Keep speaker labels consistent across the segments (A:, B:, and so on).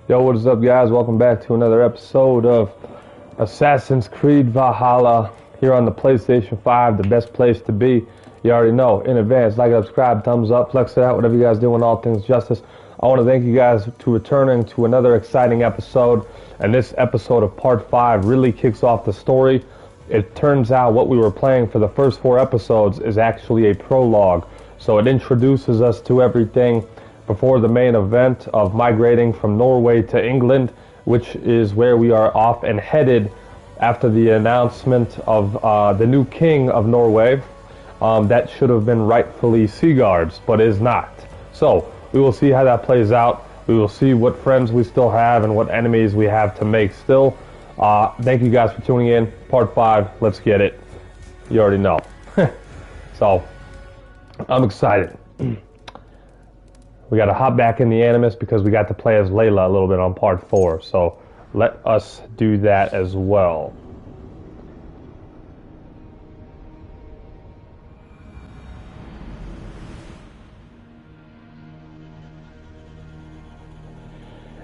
A: Yo, what is up, guys? Welcome back to another episode of Assassin's Creed Valhalla here on the PlayStation 5, the best place to be. You already know. In advance, like, subscribe, thumbs up, flex it out, whatever you guys do in all things justice. I want to thank you guys for returning to another exciting episode. And this episode of Part 5 really kicks off the story. It turns out what we were playing for the first 4 episodes is actually a prologue. So it introduces us to everything before the main event of migrating from Norway to England, which is where we are off and headed after the announcement of the new king of Norway. That should have been rightfully Sigurd's, but is not. So we will see how that plays out. We will see what friends we still have and what enemies we have to make still. Thank you guys for tuning in. Part 5, let's get it. You already know. So I'm excited. We got to hop back in the Animus because we got to play as Layla a little bit on Part 4. So let us do that as well.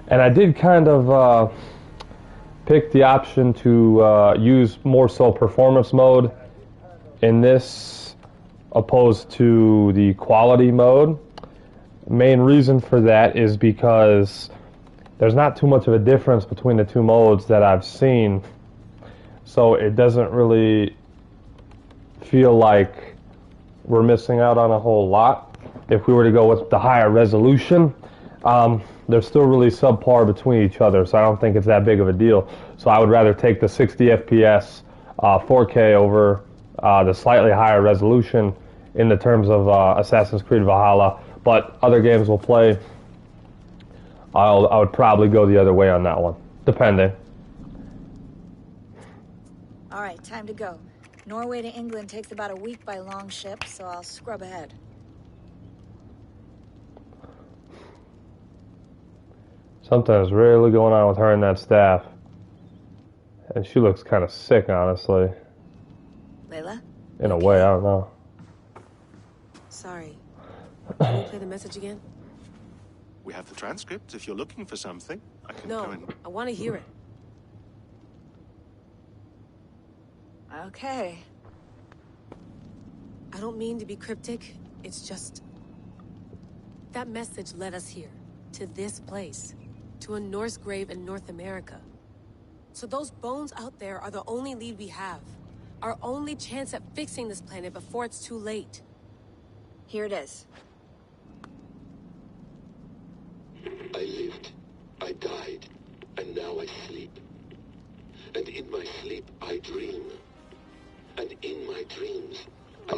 A: And I did kind of pick the option to use more so performance mode in this opposed to the quality mode. Main reason for that is because there's not too much of a difference between the two modes that I've seen, so it doesn't really feel like we're missing out on a whole lot. If we were to go with the higher resolution, they're still really subpar between each other, so I don't think it's that big of a deal. So I would rather take the 60 FPS 4K over the slightly higher resolution in the terms of Assassin's Creed Valhalla. But other games we'll play, I would probably go the other way on that one, depending.
B: All right, time to go. Norway to England takes about a week by long ship, so I'll scrub ahead.
A: Something's really going on with her and that staff. And she looks kind of sick, honestly.
B: Layla?
A: In a way, I don't know.
C: Sorry. Can you play the message again?
D: We have the transcript. If you're looking for something, I can
C: No,
D: go and...
C: I want to hear it.
B: Okay.
C: I don't mean to be cryptic. It's just... that message led us here. To this place. To a Norse grave in North America. So those bones out there are the only lead we have. Our only chance at fixing this planet before it's too late.
B: Here it is.
E: I lived, I died, and now I sleep. And in my sleep I dream. And in my dreams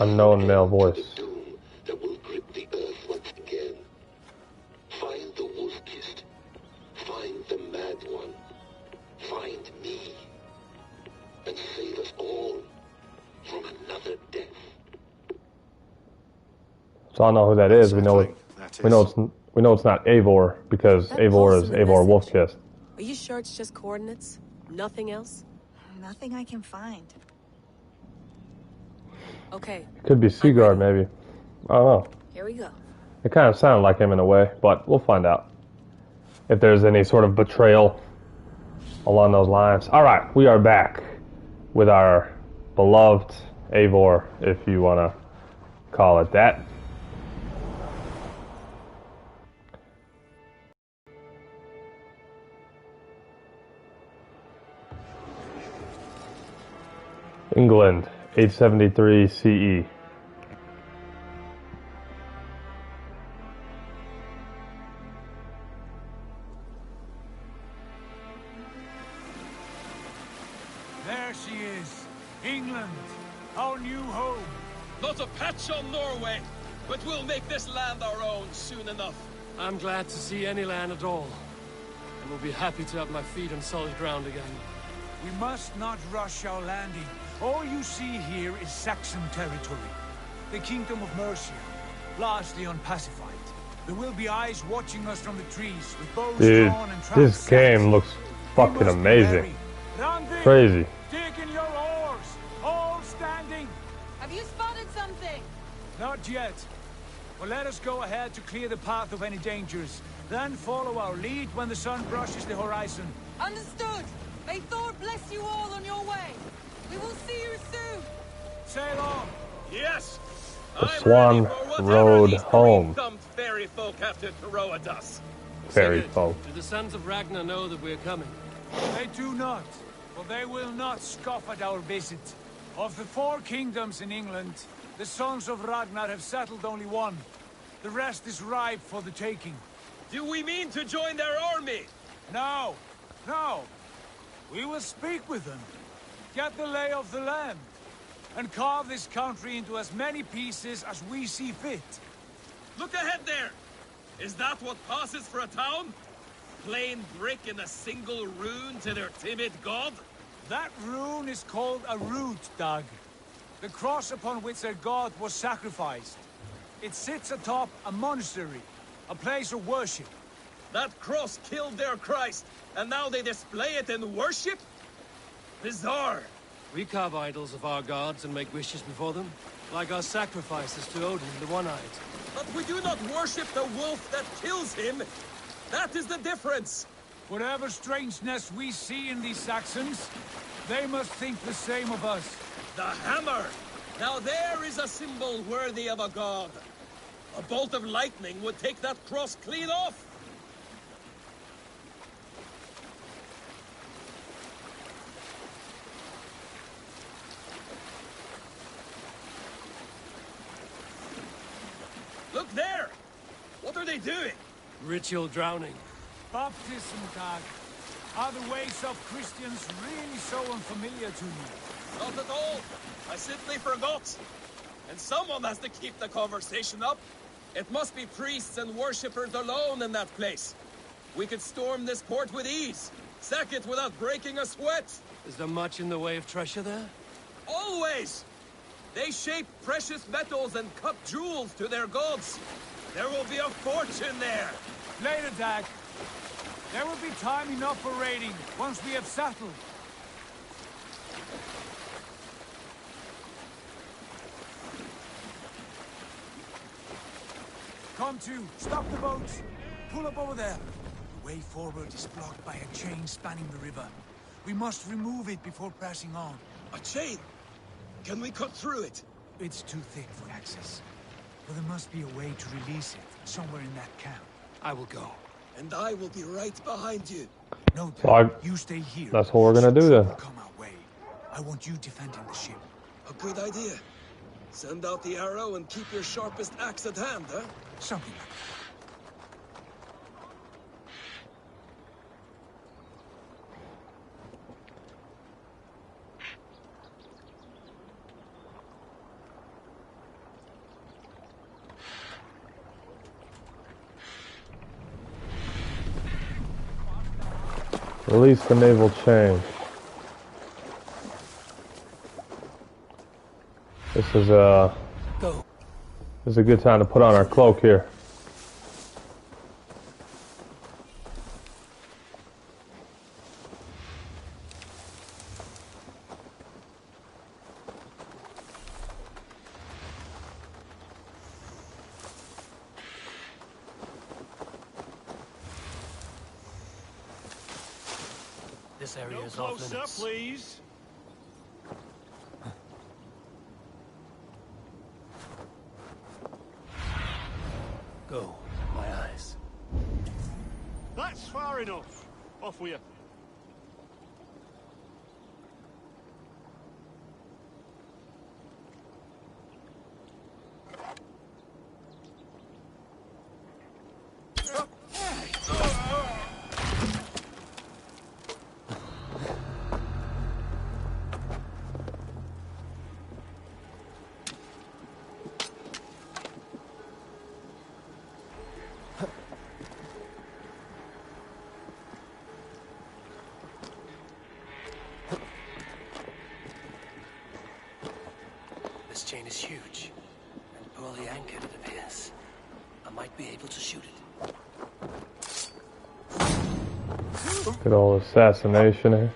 A: Unknown male voice.
E: the doom that will grip the earth once again. Find the wolf-kissed. Find the mad one. Find me. And save us all from another death.
A: So I don't know who that is. We know it's not Eivor because
C: That
A: Eivor is
C: pulse in the
A: Eivor
C: message.
A: Wolfkissed.
C: Are you sure it's just coordinates? Nothing else?
B: Nothing I can find.
C: Okay.
A: Could be Sigurd, maybe. I don't know.
B: Here we go.
A: It kind of sounded like him in a way, but we'll find out if there's any sort of betrayal along those lines. All right, we are back with our beloved Eivor, if you want to call it that. England, 873 CE.
F: There she is, England, our new home.
G: Not a patch on Norway, but we'll make this land our own soon enough.
H: I'm glad to see any land at all, and will be happy to have my feet on solid ground again.
F: We must not rush our landing. All you see here is Saxon territory. The Kingdom of Mercia, largely unpacified. There will be eyes watching us from the trees with bows
A: Dude,
F: drawn and traps
A: this
F: set.
A: game looks
F: We
A: fucking
F: must be
A: amazing.
F: wary. Randi,
A: Crazy.
F: dig in your oars, all standing.
I: Have you spotted something?
F: Not yet. But let us go ahead to clear the path of any dangers Then follow our lead when the sun brushes the horizon.
C: Understood. May Thor bless you all on your way. We will see you soon.
F: Sail on.
G: Yes!
A: The
G: I'm
A: Swan
G: ready for whatever
A: Road
G: these
A: home.
G: green-thumbed fairy folk have to throw at us.
A: Fairy
H: Sigurd,
A: folk.
H: do the sons of Ragnar know that we're coming?
F: They do not, for they will not scoff at our visit. Of the 4 kingdoms in England, the sons of Ragnar have settled only one. The rest is ripe for the taking.
G: Do we mean to join their army?
F: No, no. We will speak with them, get the lay of the land, and carve this country into as many pieces as we see fit.
G: Look ahead there! Is that what passes for a town? Plain brick in a single rune to their timid god?
F: That rune is called a root, Doug. The cross upon which their god was sacrificed. It sits atop a monastery, a place of worship.
G: That cross killed their Christ, and now they display it in worship? Bizarre.
H: We carve idols of our gods and make wishes before them, like our sacrifices to Odin, the One-Eyed.
G: But we do not worship the wolf that kills him. That is the difference.
F: Whatever strangeness we see in these Saxons, they must think the same of us.
G: The hammer! Now there is a symbol worthy of a god. A bolt of lightning would take that cross clean off. Look there! What are they doing?
H: Ritual drowning.
F: Baptism, Doug. Are the ways of Christians really so unfamiliar to you?
G: Not at all. I simply forgot. And someone has to keep the conversation up. It must be priests and worshippers alone in that place. We could storm this port with ease. Sack it without breaking a sweat.
H: Is there much in the way of treasure there?
G: Always! They shape precious metals and cut jewels to their gods. There will be a fortune there.
F: Later, Doug. There will be time enough for raiding once we have settled. Come to, stop the boats. Pull up over there. The way forward is blocked by a chain spanning the river. We must remove it before pressing on.
G: A chain? Can we cut through it?
F: It's too thick for access. But there must be a way to release it, somewhere in that camp.
H: I will go.
G: And I will be right behind you.
F: No,
A: So
F: you stay here.
A: that's what we're gonna do then.
F: Come our way. I want you defending the ship.
G: A good idea. Send out the arrow and keep your sharpest axe at hand, huh?
F: Something like that.
A: Release the naval chain. This is a good time to put on our cloak here.
H: This area is off limits.
G: please.
H: Go, my eyes.
I: That's far enough. Off with you.
H: This chain is huge, and poorly anchored, it appears. I might be able to shoot it.
A: Good old assassination here.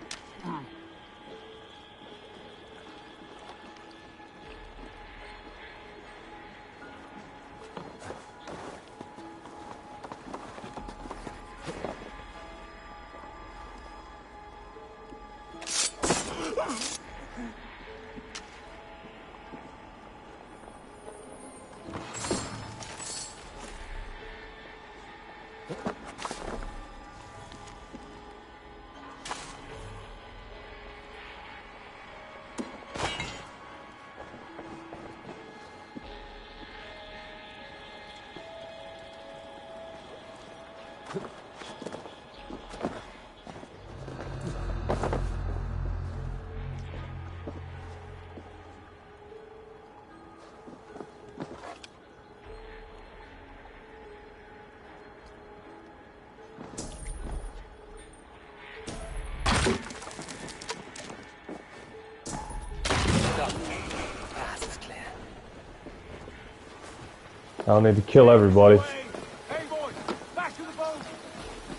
A: I don't need to kill everybody.
F: Hey boy, back to the boat.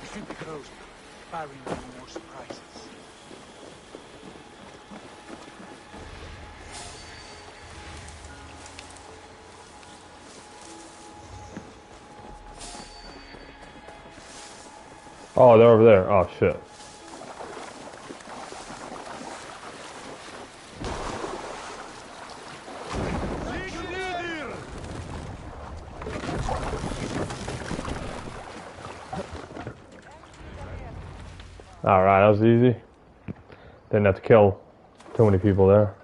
F: We should be close, barring any more surprises.
A: Oh, they're over there. Oh shit. Alright, that was easy. Didn't have to kill too many people there.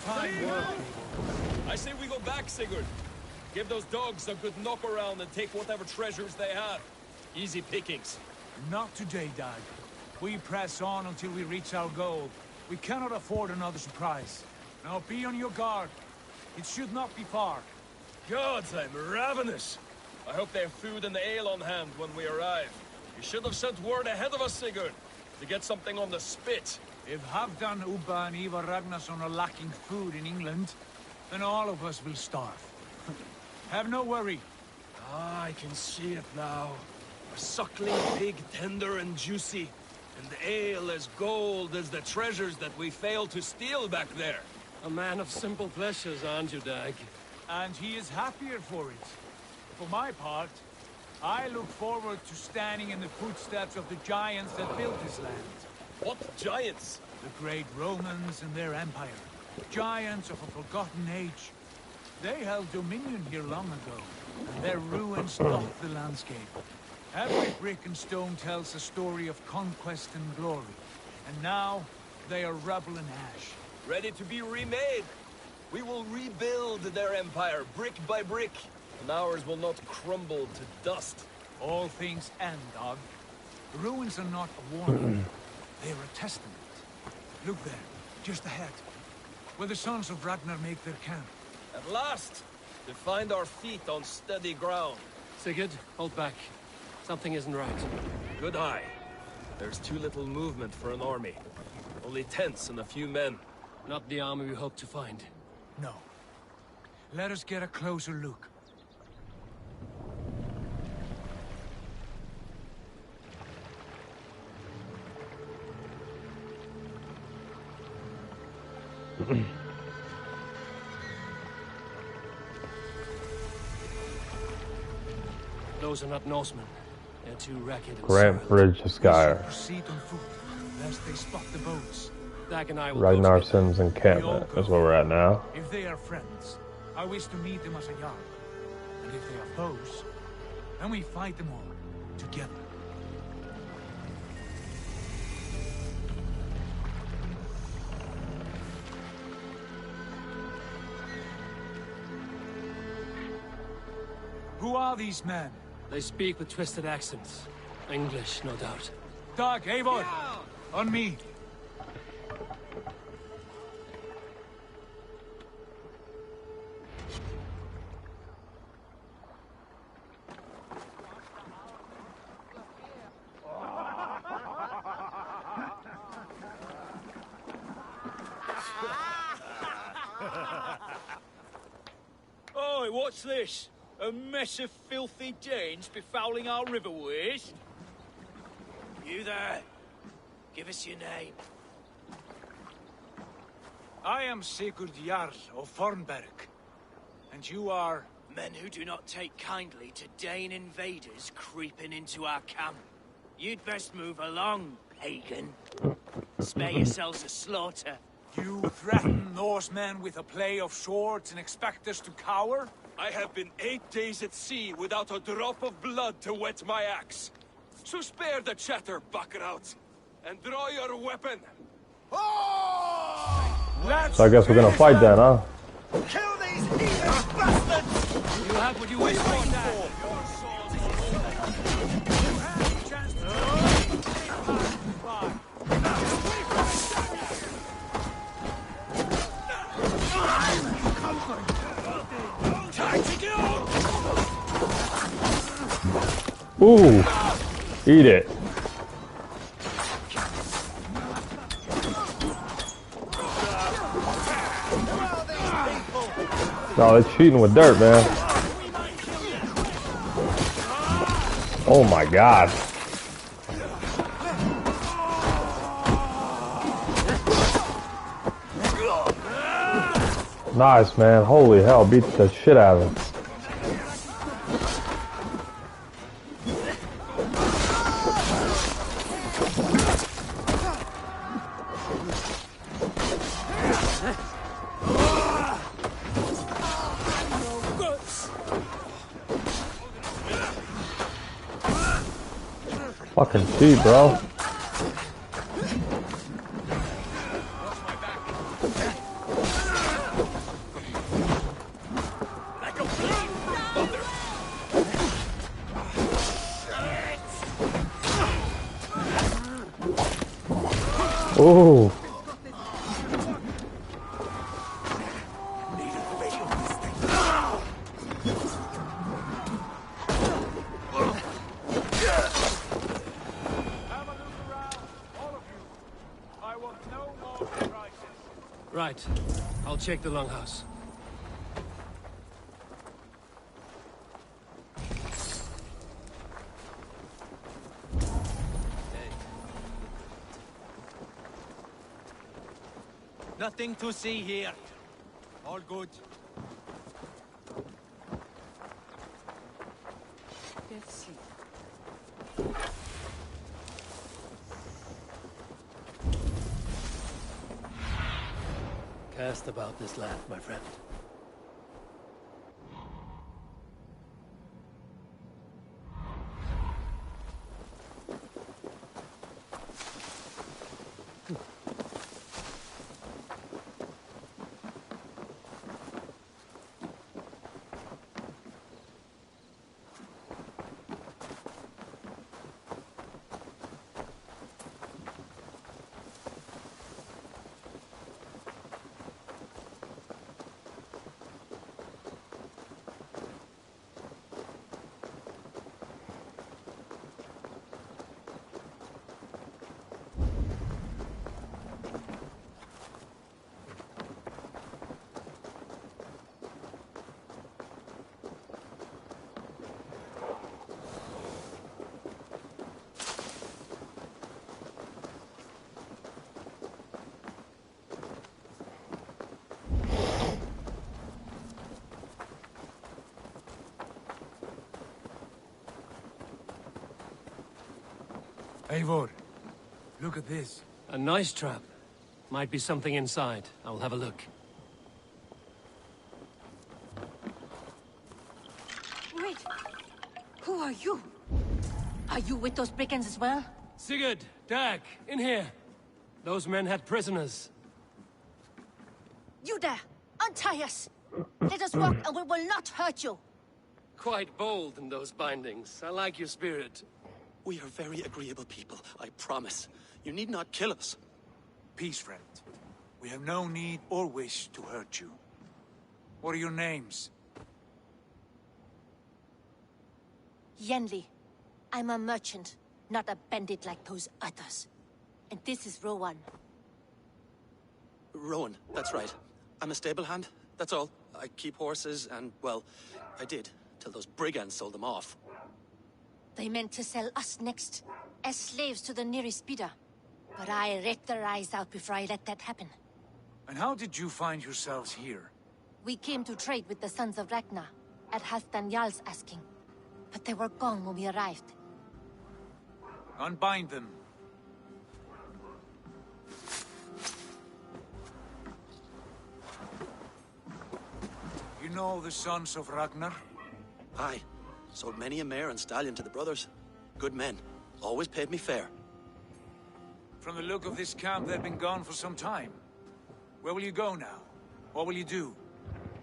G: I say we go back, Sigurd. Give those dogs a good knock around and take whatever treasures they have. Easy pickings.
F: Not today, Dag. We press on until we reach our goal. We cannot afford another surprise. Now be on your guard. It should not be far.
G: Gods, I'm ravenous. I hope they have food and ale on hand when we arrive. You should have sent word ahead of us, Sigurd, to get something on the spit.
F: If Halfdan, Ubba and Ivar Ragnarsson are lacking food in England, then all of us will starve. Have no worry.
G: Ah, I can see it now. A suckling pig, tender and juicy. And the ale as gold as the treasures that we failed to steal back there.
H: A man of simple pleasures, aren't you, Dag?
F: And he is happier for it. For my part, I look forward to standing in the footsteps of the giants that built this land.
G: What giants?
F: The great Romans and their empire. Giants of a forgotten age. They held dominion here long ago, and their ruins dot the landscape. Every brick and stone tells a story of conquest and glory. And now, they are rubble and ash.
G: Ready to be remade. We will rebuild their empire, brick by brick. And ours will not crumble to dust.
F: All things end, Dog. The ruins are not a warning. They are a testament. Look there, just ahead, where the sons of Ragnar make their camp.
G: At last, to find our feet on steady ground.
H: Sigurd, hold back. Something isn't right.
G: Good eye. There's too little movement for an army. Only tents and a few men.
H: Not the army we hope to find.
F: No. Let us get a closer look.
H: Those are not Norsemen. They're too ragged and
A: Grant
H: soiled.
A: Bridge to Skyer.
F: Proceed on foot, lest they spot the boats.
H: Dag and I will go together.
A: Ragnarsson's encampment. That's where we're at now.
F: If they are friends, I wish to meet them as a yard. And if they are foes, then we fight them all together. Who are these men?
H: They speak with twisted accents. English, no doubt.
F: Dag, Eivor! On me!
J: Oi, what's this? A mess of filthy Danes befouling our riverways?
K: You there? Give us your name.
F: I am Sigurd Jarl of Fornberg. And you are...
K: Men who do not take kindly to Dane invaders creeping into our camp. You'd best move along, pagan. Spare yourselves a slaughter.
F: You threaten Norsemen with a play of swords and expect us to cower?
G: I have been 8 days at sea without a drop of blood to wet my axe. So spare the chatter, buckraut, and draw your weapon.
A: So I guess we're gonna fight then, huh?
J: Kill these heathen bastards!
H: You'll have what you wish for, Dad.
A: Ooh, eat it. No, it's cheating with dirt, man. Oh my God. Nice, man. Holy hell, beat the shit out of him. Fucking cheat, bro. Ooh.
H: Right. I'll check the longhouse.
J: Nothing to see here. All good.
C: Let's see.
H: Cast about this land, my friend.
F: Eivor, look at this.
H: A nice trap. Might be something inside. I'll have a look.
B: Wait. Who are you? Are you with those brigands as well?
H: Sigurd, Dag, in here. Those men had prisoners.
B: You there! Untie us! Let us walk and we will not hurt you!
H: Quite bold in those bindings. I like your spirit.
D: We are very agreeable people, I promise. You need not kill us.
F: Peace, friend. We have no need or wish to hurt you. What are your names?
B: Yenli. I'm a merchant, not a bandit like those others. And this is Rowan.
D: Rowan, that's right. I'm a stable hand, that's all. I keep horses and, well, I did, till those brigands sold them off.
B: They meant to sell us next, as slaves to the nearest bidder. But I ripped their eyes out before I let that happen.
F: And how did you find yourselves here?
B: We came to trade with the Sons of Ragnar, at Halfdan Jarl's asking. But they were gone when we arrived.
F: Unbind them. You know the Sons of Ragnar?
D: Aye. Sold many a mare and stallion to the brothers. Good men. Always paid me fair.
F: From the look of this camp, they've been gone for some time. Where will you go now? What will you do?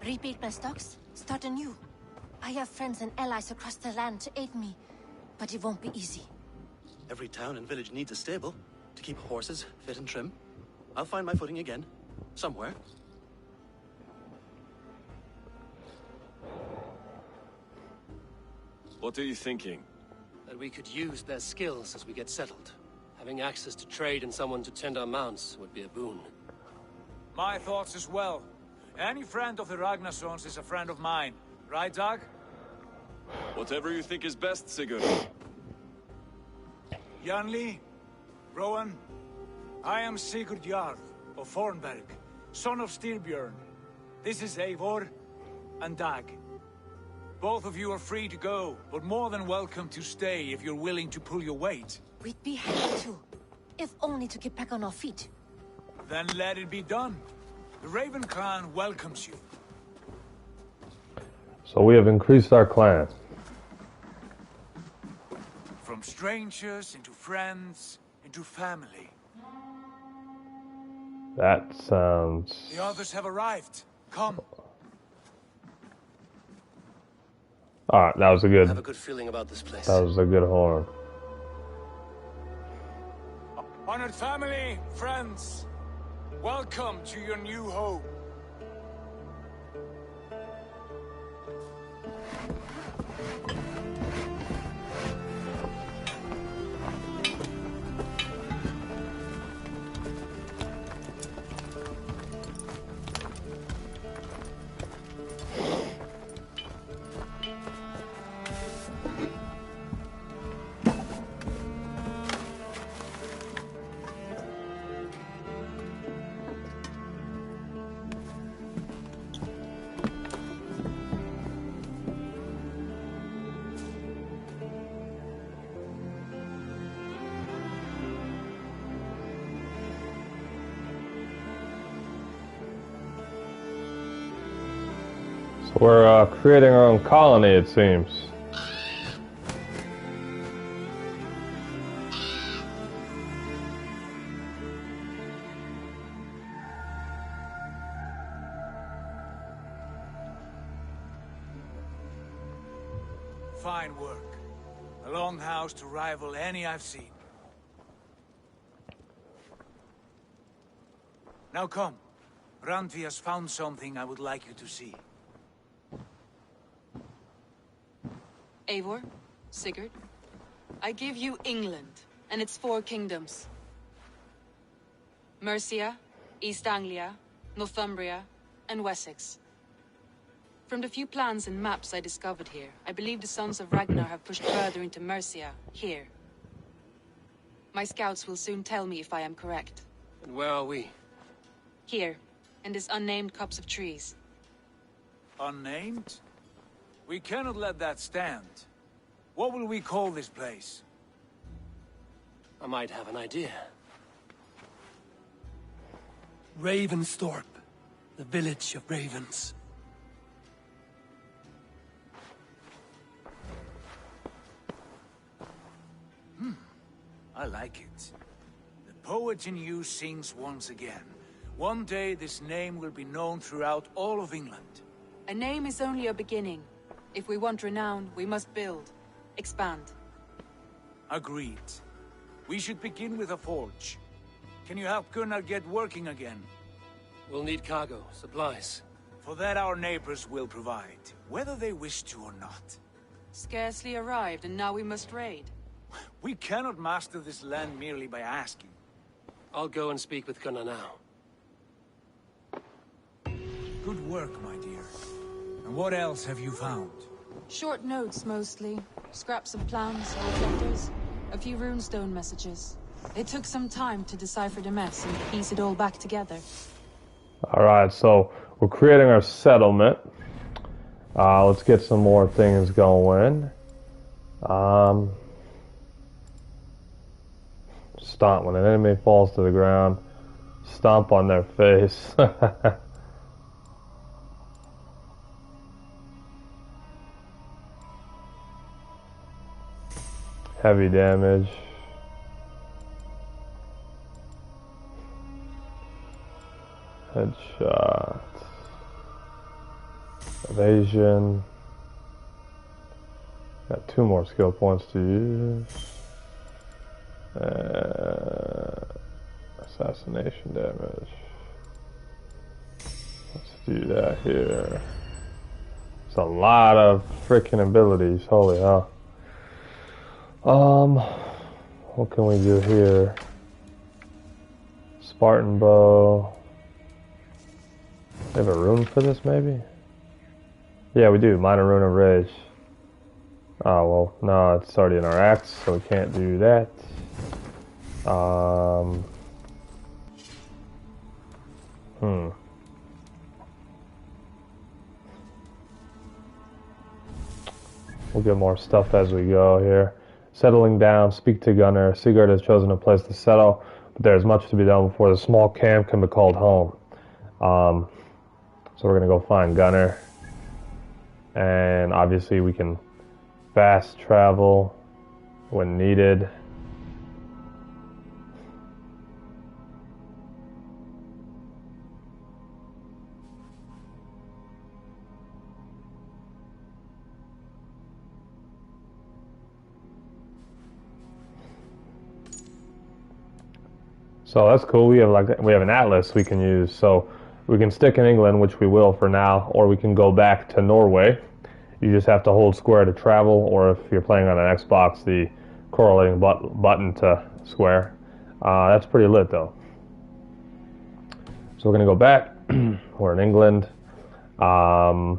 B: Rebuild my stocks, start anew. I have friends and allies across the land to aid me, but it won't be easy.
D: Every town and village needs a stable to keep horses fit and trim. I'll find my footing again, somewhere.
H: What are you thinking?
L: That we could use their skills as we get settled. Having access to trade and someone to tend our mounts would be a boon.
F: My thoughts as well. Any friend of the Ragnarsons is a friend of mine. Right, Dag?
H: Whatever you think is best, Sigurd.
F: Janli, Rowan, I am Sigurd Jarl of Fornberg, son of Styrbjörn. This is Eivor and Dag. Both of you are free to go, but more than welcome to stay if you're willing to pull your weight.
B: We'd be happy to, if only to get back on our feet.
F: Then let it be done. The Raven clan welcomes you.
A: So we have increased our clan.
F: From strangers into friends into family.
A: That sounds...
F: The others have arrived. Come.
A: Alright, that was a good...
L: I have a good feeling about this place.
A: That was a good horn.
F: Honored family, friends, welcome to your new home.
A: We're creating our own colony, it seems.
F: Fine work. A longhouse to rival any I've seen. Now come. Randvi has found something I would like you to see.
M: Eivor, Sigurd, I give you England and its 4 kingdoms. Mercia, East Anglia, Northumbria, and Wessex. From the few plans and maps I discovered here, I believe the Sons of Ragnar have pushed further into Mercia, here. My scouts will soon tell me if I am correct.
L: And where are we?
M: Here, in this unnamed copse of trees.
F: Unnamed? We cannot let that stand. What will we call this place?
L: I might have an idea. Ravensthorpe, the village of ravens.
F: I like it. The poet in you sings once again. One day this name will be known throughout all of England.
M: A name is only a beginning. If we want renown, we must build, expand.
F: Agreed. We should begin with a forge. Can you help Gunnar get working again?
L: We'll need cargo, supplies.
F: For that our neighbors will provide, whether they wish to or not.
M: Scarcely arrived, and now we must raid.
F: We cannot master this land merely by asking.
L: I'll go and speak with Gunnar now.
F: Good work, my dear. And what else have you found?
M: Short notes, mostly. Scraps of plans, old letters, a few runestone messages. It took some time to decipher the mess and piece it all back together.
A: Alright, so we're creating our settlement. Let's get some more things going. Stomp. When an enemy falls to the ground, stomp on their face. Heavy damage. Headshot. Evasion. Got 2 more skill points to use. Assassination damage. Let's do that here. It's a lot of freaking abilities. Holy hell. What can we do here? Spartan bow. We have a rune for this, maybe? Yeah, we do. Minor rune of rage. Oh, well, no, it's already in our axe, so we can't do that. We'll get more stuff as we go here. Settling down, speak to Gunner. Sigurd has chosen a place to settle, but there is much to be done before the small camp can be called home. So we're going to go find Gunner. And obviously we can fast travel when needed. So that's cool. We have an atlas we can use. So we can stick in England, which we will for now, or we can go back to Norway. You just have to hold square to travel, or if you're playing on an Xbox, the correlating button to square. That's pretty lit, though. So we're gonna go back. We're in England. We're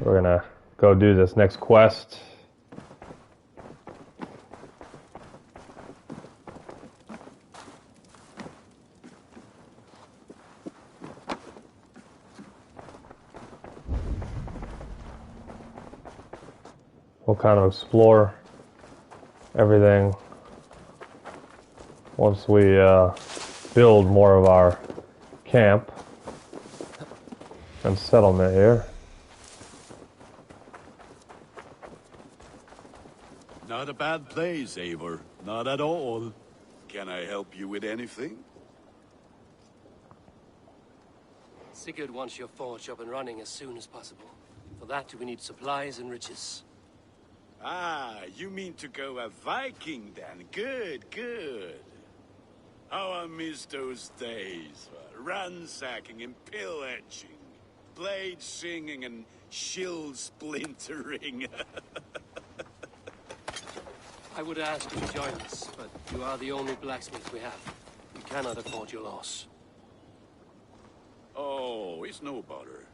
A: gonna go do this next quest. We'll kind of explore everything once we build more of our camp and settlement here.
N: Not a bad place, Eivor. Not at all. Can I help you with anything?
L: Sigurd wants your forge up and running as soon as possible. For that, we need supplies and riches.
N: Ah, you mean to go a Viking then? Good, good. How I miss those days. Ransacking and pillaging. Blade singing and shield splintering.
L: I would ask you to join us, but you are the only blacksmith we have. We cannot afford your loss.
N: Oh, it's no bother.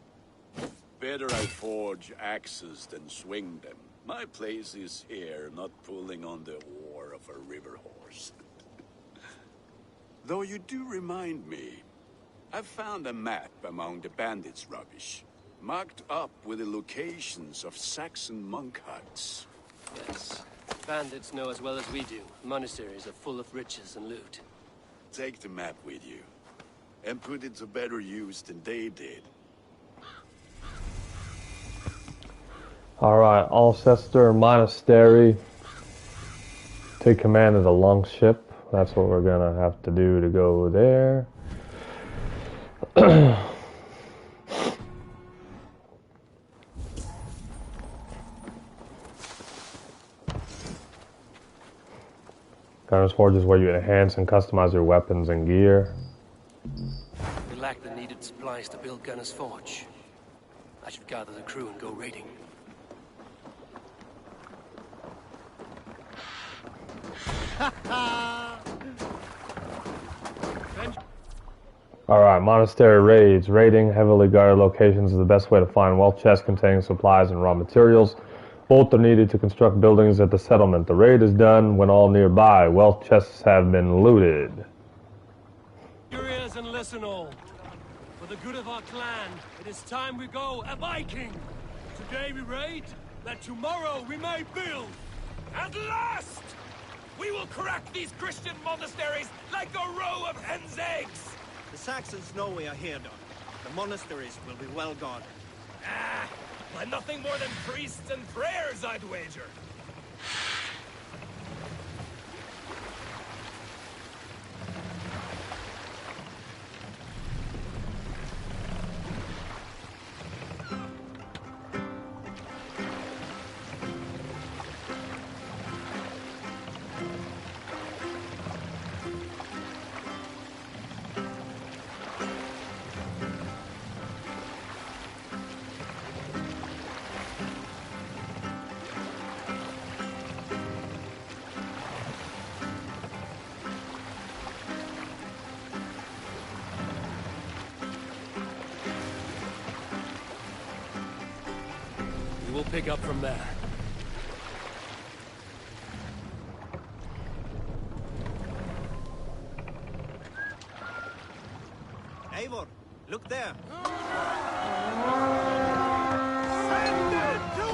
N: Better I forge axes than swing them. My place is here, not pulling on the oar of a river horse. Though you do remind me, I found a map among the bandits' rubbish, marked up with the locations of Saxon monk huts.
L: Yes. Bandits know as well as we do. Monasteries are full of riches and loot.
N: Take the map with you, and put it to better use than they did.
A: Alright, Alcester Monastery. Take command of the longship. That's what we're gonna have to do to go there. Gunner's Forge is where you enhance and customize your weapons and gear.
L: We lack the needed supplies to build Gunner's Forge. I should gather the crew and go raiding.
A: Alright, monastery raids. Raiding heavily guarded locations is the best way to find wealth chests containing supplies and raw materials. Both are needed to construct buildings at the settlement. The raid is done when all nearby wealth chests have been looted.
H: Your ears and listen all. For the good of our clan, it is time we go a Viking. Today we raid, that tomorrow we may build.
G: At last! We will crack these Christian monasteries like a row of hen's eggs!
O: The Saxons know we are here, Don. The monasteries will be well guarded.
G: Ah, by nothing more than priests and prayers, I'd wager.
H: pick up from there.
O: Eivor, look there.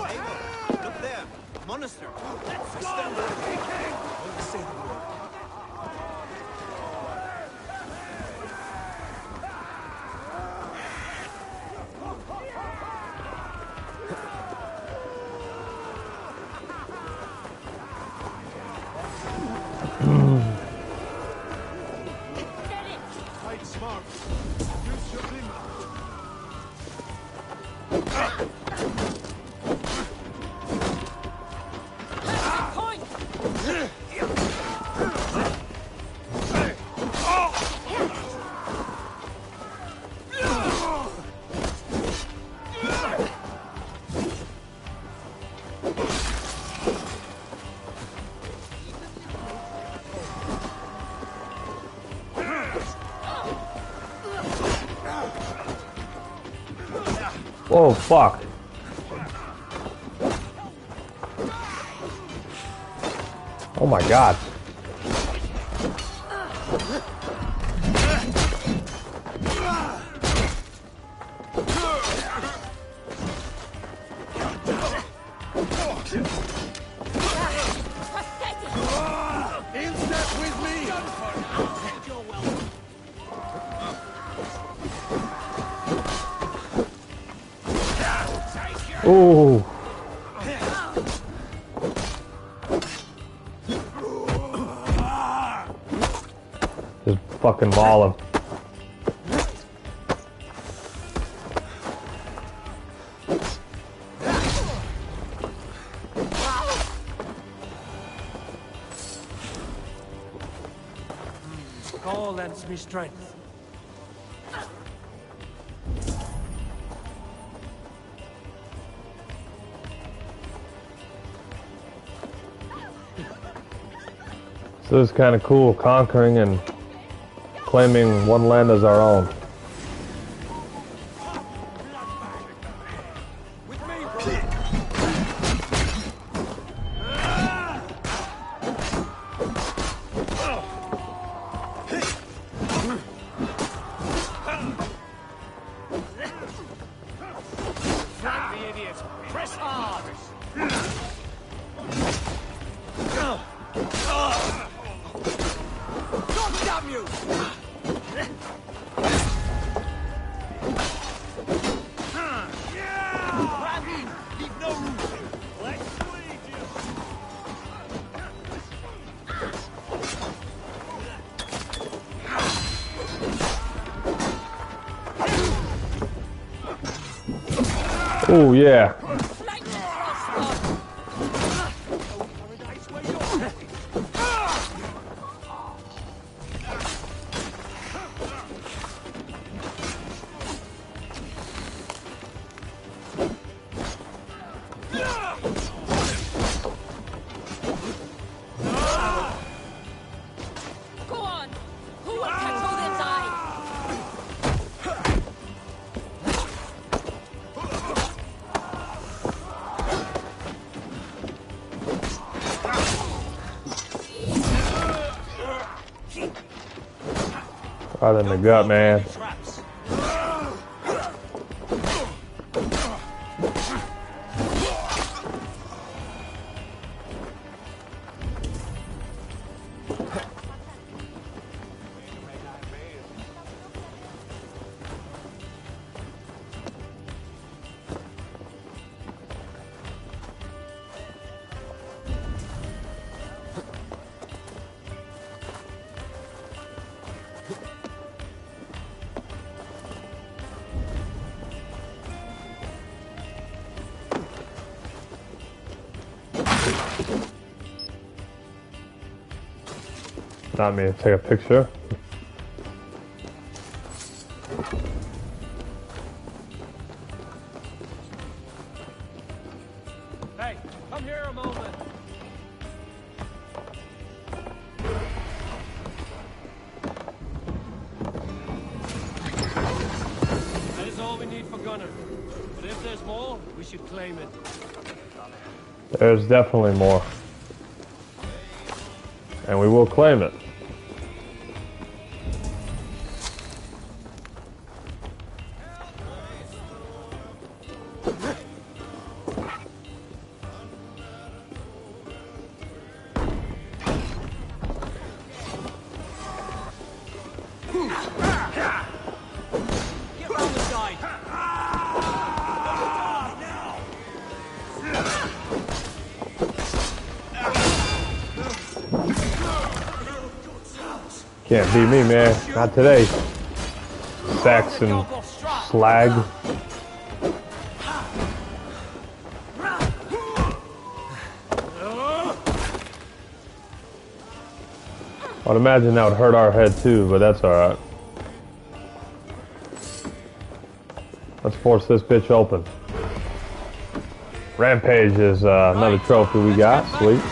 O: Eivor, look there. A monastery. Let's go! Say the word.
I: Fight smart. Use your limit.
A: Oh, fuck. Oh my god.
I: In step with me.
A: Ooh. Just fucking maul him.
H: Call lends me strength.
A: So this is kind of cool, conquering and claiming one land as our own.
J: Press hard! God damn you! Randy, leave no room. Let's leave you.
A: Oh yeah.
B: Go on! Who will control their die?
A: Right in the gut, man. Not me, take a picture.
H: Hey, come here a moment. That is all we need for Gunnar. But if there's more, we should claim it.
A: There's definitely more. And we will claim it. Can't beat me, man. Not today. Saxon slag. I'd imagine that would hurt our head too, but that's alright. Let's force this bitch open. Rampage is another trophy we got. Sweet.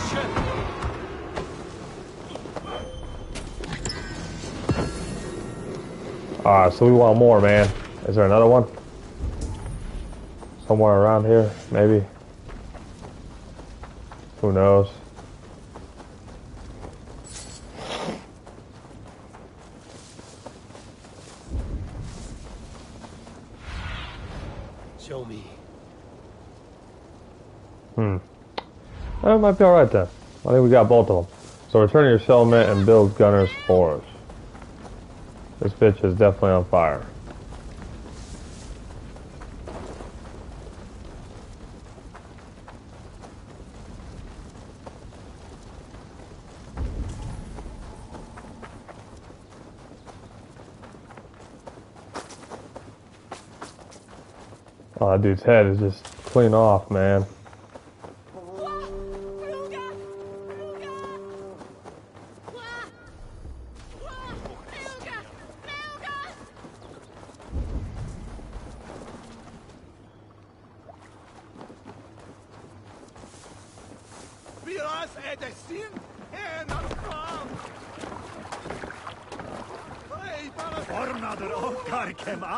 A: Alright, so we want more, man. Is there another one? Somewhere around here, maybe. Who knows?
L: Show me.
A: That might be alright then. I think we got both of them. So return to your settlement and build Gunner's Forge. This bitch is definitely on fire. Oh, that dude's head is just clean off, man.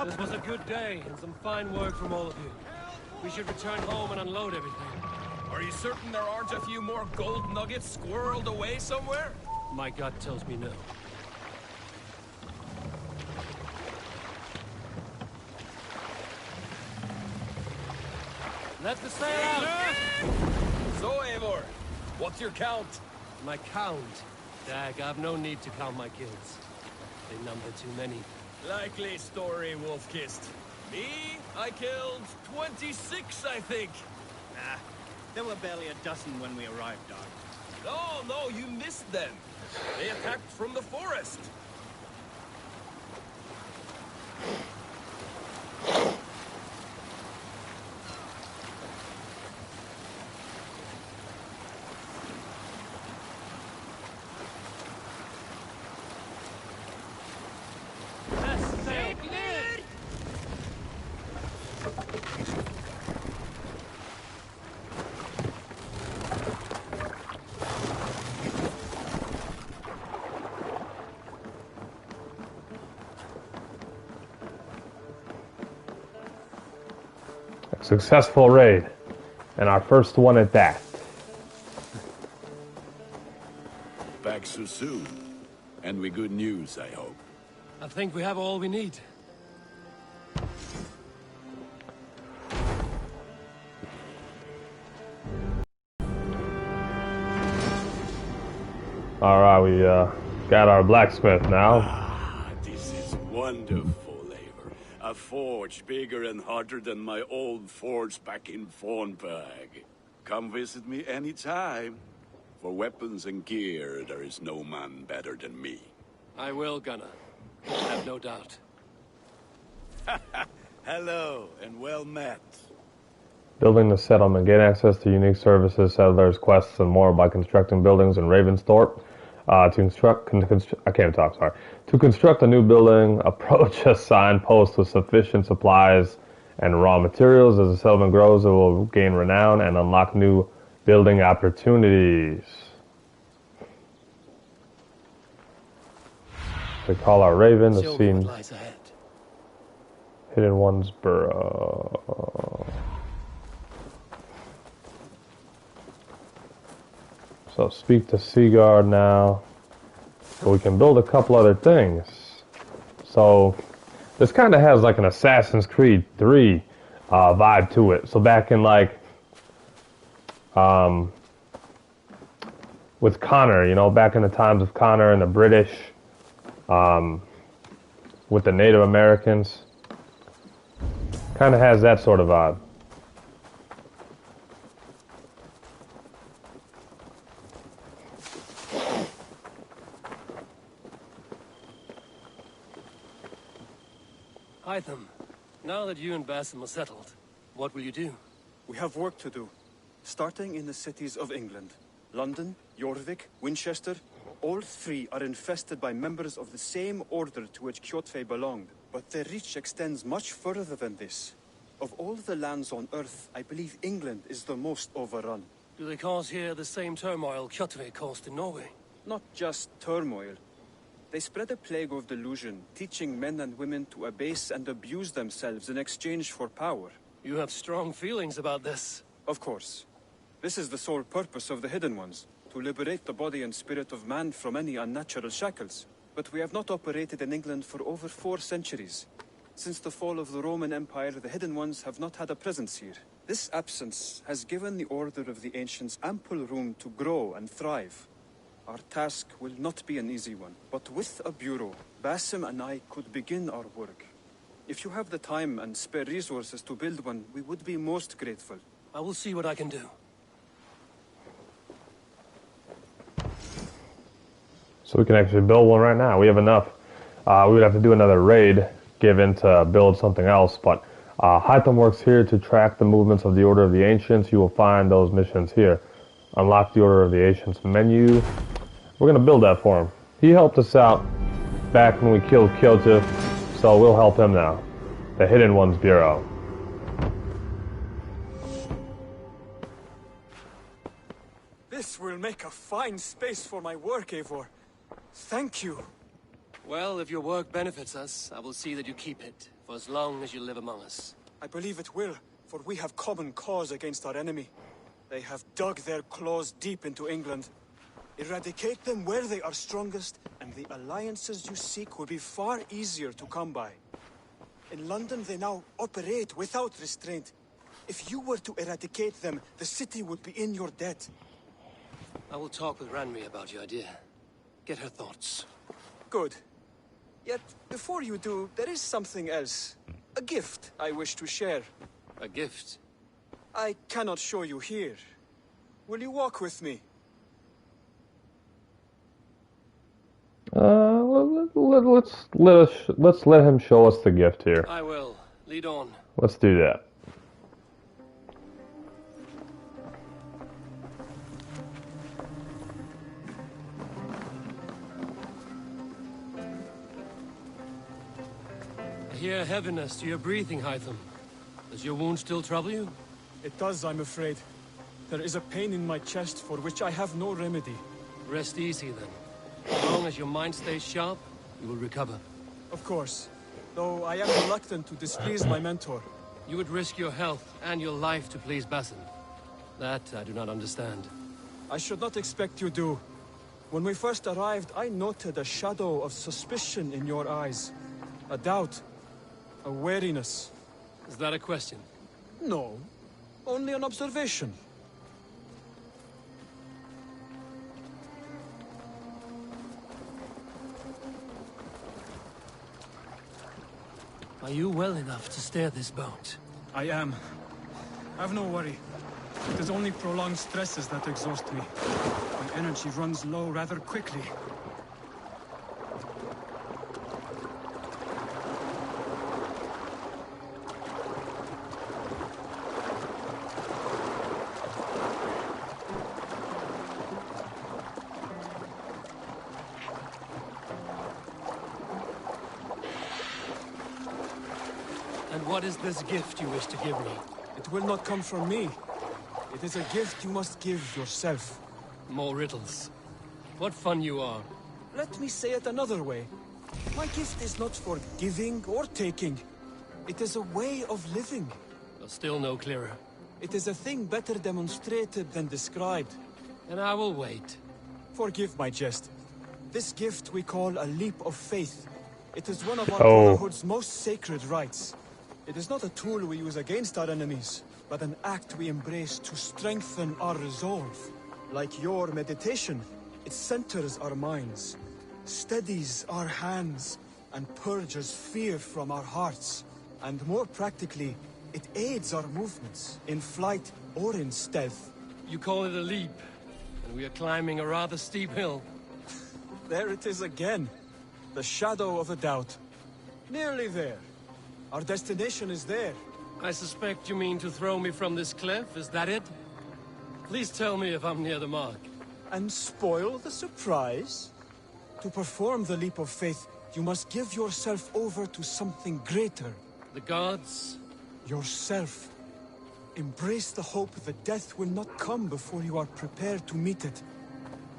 H: This was a good day, and some fine work from all of you. We should return home and unload everything.
G: Are you certain there aren't a few more gold nuggets squirreled away somewhere?
H: My gut tells me no. Let the sail out!
G: So, Eivor, what's your count?
H: My count? Dag, I've no need to count my kills. They number too many.
G: Likely story, Wolfkist. Me? I killed 26, I think.
O: Nah, there were barely a dozen when we arrived, Dog.
G: No, you missed them. They attacked from the forest.
A: Successful raid, and our first one at that.
N: Back so soon, and with good news, I hope.
H: I think we have all we need.
A: All right, we got our blacksmith now.
N: Ah, this is wonderful. A forge bigger and hotter than my old forge back in Fornberg. Come visit me anytime. For weapons and gear, there is no man better than me.
L: I will, Gunnar. I have no doubt.
N: Hello, and well met.
A: Building the settlement. Gain access to unique services, settlers, quests, and more by constructing buildings in Ravensthorpe. To construct a new building, approach a signpost with sufficient supplies and raw materials. As the settlement grows, it will gain renown and unlock new building opportunities. We call our Raven, the scene. Hidden One's Burrow. So speak to Seaguard now. So we can build a couple other things. So this kind of has like an Assassin's Creed 3 vibe to it. So back in like with Connor, you know, back in the times of Connor and the British, with the Native Americans, kind of has that sort of vibe.
L: Hytham, now that you and Basim are settled, what will you do?
P: We have work to do, starting in the cities of England. London, Jorvik, Winchester, all three are infested by members of the same order to which Kjotve belonged, but their reach extends much further than this. Of all the lands on Earth, I believe England is the most overrun.
L: Do they cause here the same turmoil Kjotve caused in Norway?
P: Not just turmoil. They spread a plague of delusion, teaching men and women to abase and abuse themselves in exchange for power.
L: You have strong feelings about this.
P: Of course. This is the sole purpose of the Hidden Ones, to liberate the body and spirit of man from any unnatural shackles. But we have not operated in England for over 4 centuries. Since the fall of the Roman Empire, the Hidden Ones have not had a presence here. This absence has given the Order of the Ancients ample room to grow and thrive. Our task will not be an easy one, but with a bureau, Basim and I could begin our work. If you have the time and spare resources to build one, we would be most grateful.
L: I will see what I can do.
A: So we can actually build one right now. We have enough. We would have to do another raid, given to build something else, but Hytham works here to track the movements of the Order of the Ancients. You will find those missions here. Unlock the Order of the Ancients menu. We're going to build that for him. He helped us out back when we killed Kjotve, so we'll help him now. The Hidden Ones Bureau.
P: This will make a fine space for my work, Eivor. Thank you.
L: Well, if your work benefits us, I will see that you keep it, for as long as you live among us.
P: I believe it will, for we have common cause against our enemy. They have dug their claws deep into England. Eradicate them where they are strongest, and the alliances you seek will be far easier to come by. In London, they now operate without restraint. If you were to eradicate them, the city would be in your debt.
L: I will talk with Ranri about your idea. Get her thoughts.
P: Good. Yet, before you do, there is something else. A gift I wish to share.
L: A gift?
P: I cannot show you here. Will you walk with me?
A: Let's let him show us the gift here.
L: I will. Lead on.
A: Let's do that.
L: I hear heaviness to your breathing, Hytham. Does your wound still trouble you?
P: It does, I'm afraid. There is a pain in my chest for which I have no remedy.
L: Rest easy, then. As long as your mind stays sharp, you will recover.
P: Of course. Though I am reluctant to displease my mentor.
L: You would risk your health and your life to please Basim. That I do not understand.
P: I should not expect you do. When we first arrived, I noted a shadow of suspicion in your eyes. A doubt. A wariness.
L: Is that a question?
P: No. Only an observation.
L: Are you well enough to steer this boat?
P: I am. Have no worry. It is only prolonged stresses that exhaust me. My energy runs low rather quickly.
L: And what is this gift you wish to give me?
P: It will not come from me. It is a gift you must give yourself.
L: More riddles. What fun you are.
P: Let me say it another way. My gift is not for giving or taking. It is a way of living.
L: But still no clearer.
P: It is a thing better demonstrated than described.
H: And I will wait.
P: Forgive my jest. This gift we call a leap of faith. It is one of our
A: Oh.
P: Brotherhood's most sacred rites. It is not a tool we use against our enemies, but an act we embrace to strengthen our resolve. Like your meditation, it centers our minds, steadies our hands, and purges fear from our hearts. And more practically, it aids our movements, in flight or in stealth.
H: You call it a leap, and we are climbing a rather steep hill.
P: There it is again. The shadow of a doubt. Nearly there. Our destination is there.
H: I suspect you mean to throw me from this cliff, is that it? Please tell me if I'm near the mark.
P: And spoil the surprise? To perform the leap of faith, you must give yourself over to something greater.
H: The gods?
P: Yourself. Embrace the hope that death will not come before you are prepared to meet it.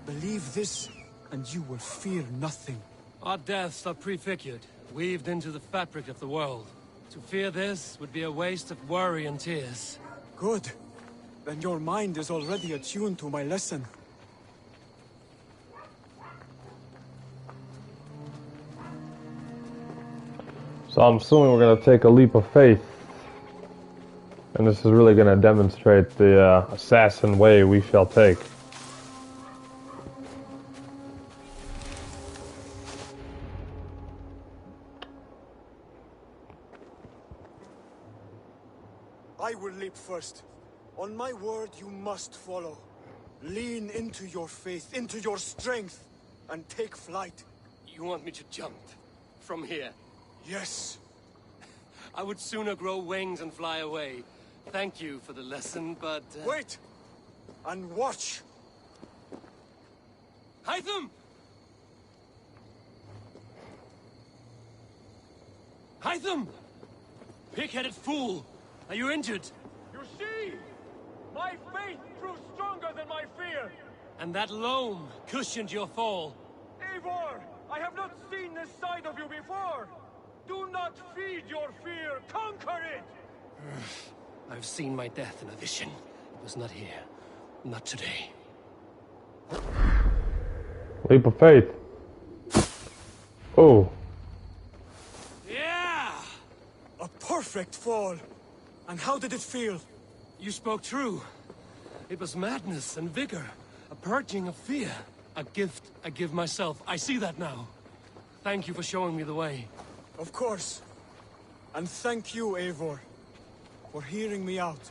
P: Believe this, and you will fear nothing.
H: Our deaths are prefigured, weaved into the fabric of the world. To fear this would be a waste of worry and tears.
P: Good. Then your mind is already attuned to my lesson.
A: So I'm assuming we're going to take a leap of faith. And this is really going to demonstrate the assassin way we shall take.
P: I will leap first. On my word, you must follow. Lean into your faith, into your strength, and take flight.
H: You want me to jump? From here?
P: Yes.
H: I would sooner grow wings and fly away. Thank you for the lesson, but...
P: Wait! And watch!
H: Hytham! Hytham! Pig-headed fool! Are you injured?
J: You see? My faith proved stronger than my fear!
H: And that loam cushioned your fall.
J: Eivor! I have not seen this side of you before! Do not feed your fear! Conquer it!
H: I've seen my death in a vision. It was not here. Not today.
A: Leap of faith. Oh.
H: Yeah!
P: A perfect fall! And how did it feel?
H: You spoke true. It was madness and vigor. A purging of fear. A gift I give myself. I see that now. Thank you for showing me the way.
P: Of course. And thank you, Eivor, for hearing me out.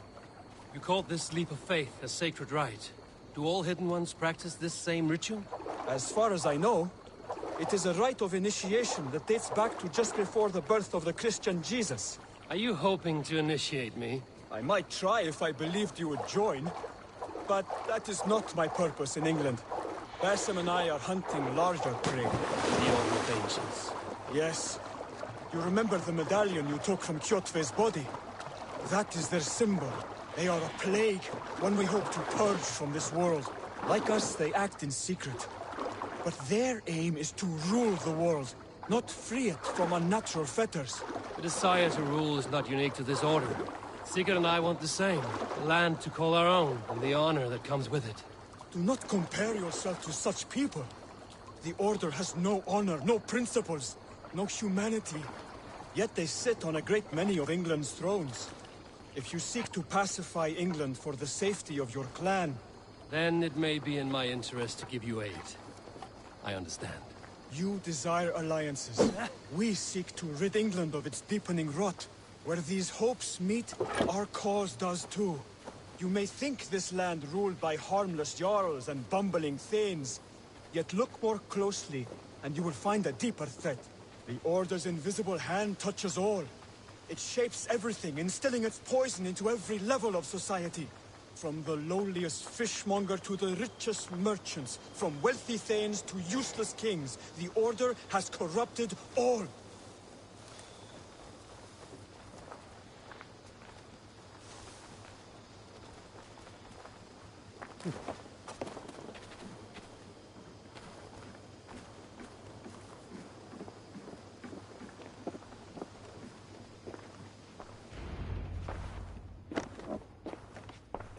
H: You called this leap of faith a sacred rite. Do all Hidden Ones practice this same ritual?
P: As far as I know, it is a rite of initiation that dates back to just before the birth of the Christian Jesus.
H: Are you hoping to initiate me?
P: I might try if I believed you would join, but that is not my purpose in England. Basim and I are hunting larger prey.
H: The Order of Ancients.
P: Yes. You remember the medallion you took from Kjotve's body? That is their symbol. They are a plague, one we hope to purge from this world. Like us, they act in secret. But their aim is to rule the world, not free it from unnatural fetters.
H: The desire to rule is not unique to this order. Sigurd and I want the same. The land to call our own, and the honor that comes with it.
P: Do not compare yourself to such people. The Order has no honor, no principles, no humanity. Yet they sit on a great many of England's thrones. If you seek to pacify England for the safety of your clan...
H: Then it may be in my interest to give you aid. I understand.
P: You desire alliances. We seek to rid England of its deepening rot. Where these hopes meet, our cause does too. You may think this land ruled by harmless jarls and bumbling thanes. Yet look more closely, and you will find a deeper threat. The Order's invisible hand touches all. It shapes everything, instilling its poison into every level of society. From the lowliest fishmonger to the richest merchants, from wealthy thanes to useless kings, the Order has corrupted all.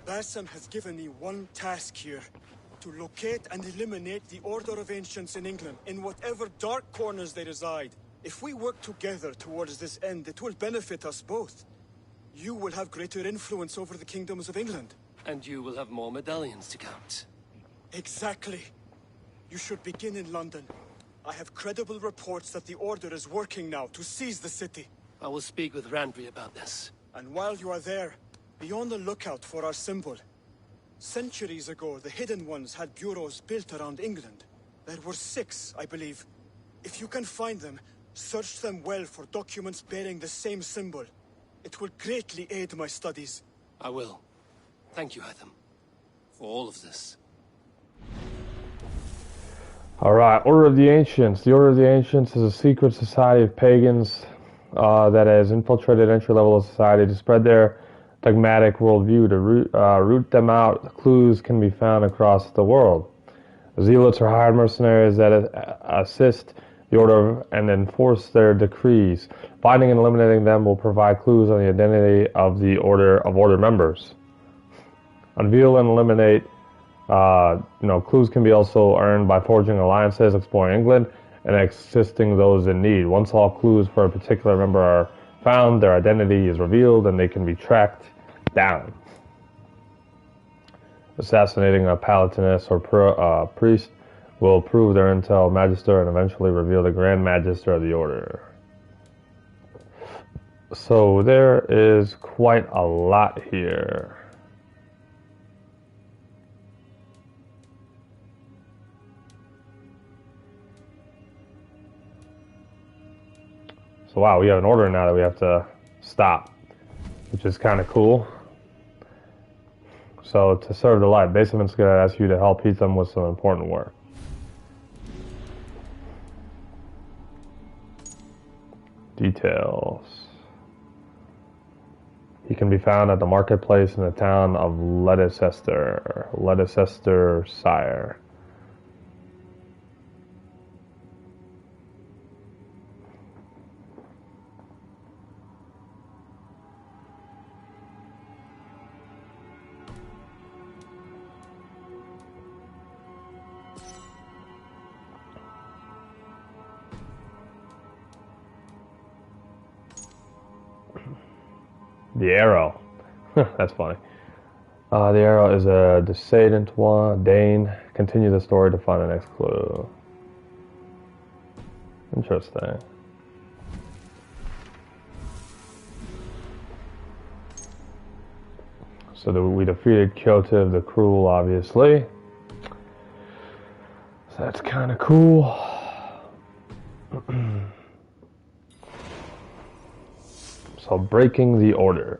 P: Basim has given me one task here. to locate and eliminate the Order of Ancients in England, in whatever dark corners they reside. If we work together towards this end, it will benefit us both. You will have greater influence over the kingdoms of England.
L: And you will have more medallions to count.
P: Exactly. You should begin in London. I have credible reports that the Order is working now to seize the city.
L: I will speak with Randry about this.
P: And while you are there, be on the lookout for our symbol. Centuries ago, the Hidden Ones had bureaus built around England. There were 6, I believe. If you can find them, search them well for documents bearing the same symbol. It will greatly aid my studies.
L: I will. Thank you, Hytham, for all of this.
A: Alright, Order of the Ancients. The Order of the Ancients is a secret society of pagans that has infiltrated entry-level society to spread their dogmatic worldview. To root them out, clues can be found across the world. Zealots are hired mercenaries that assist the Order and enforce their decrees. Finding and eliminating them will provide clues on the identity of the Order members. Unveil and eliminate. Clues can be also earned by forging alliances, exploring England, and assisting those in need. Once all clues for a particular member are found, their identity is revealed, and they can be tracked down. Assassinating a Palatinus or priest will prove their intel magister and eventually reveal the Grand Magister of the Order. So there is quite a lot here. So wow, we have an order now that we have to stop, which is kind of cool. So to serve the light, Basement's going to ask you to help Hytham with some important work. Details. He can be found at the marketplace in the town of Leicestershire. The arrow. That's funny. The arrow is a descendant one. Dane. Continue the story to find the next clue. Interesting. So we defeated Kyotiv the Cruel, obviously. So that's kind of cool. So breaking the order.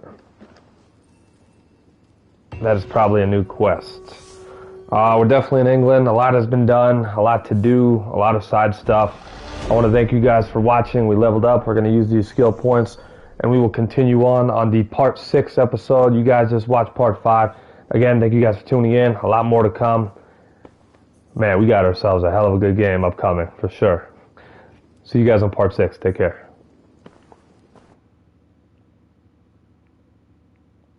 A: That is probably a new quest. We're definitely in England. A lot has been done. A lot to do. A lot of side stuff. I want to thank you guys for watching. We leveled up. We're going to use these skill points. And we will continue on the part 6 episode. You guys just watched part 5. Again, thank you guys for tuning in. A lot more to come. Man, we got ourselves a hell of a good game upcoming, for sure. See you guys on part 6. Take care.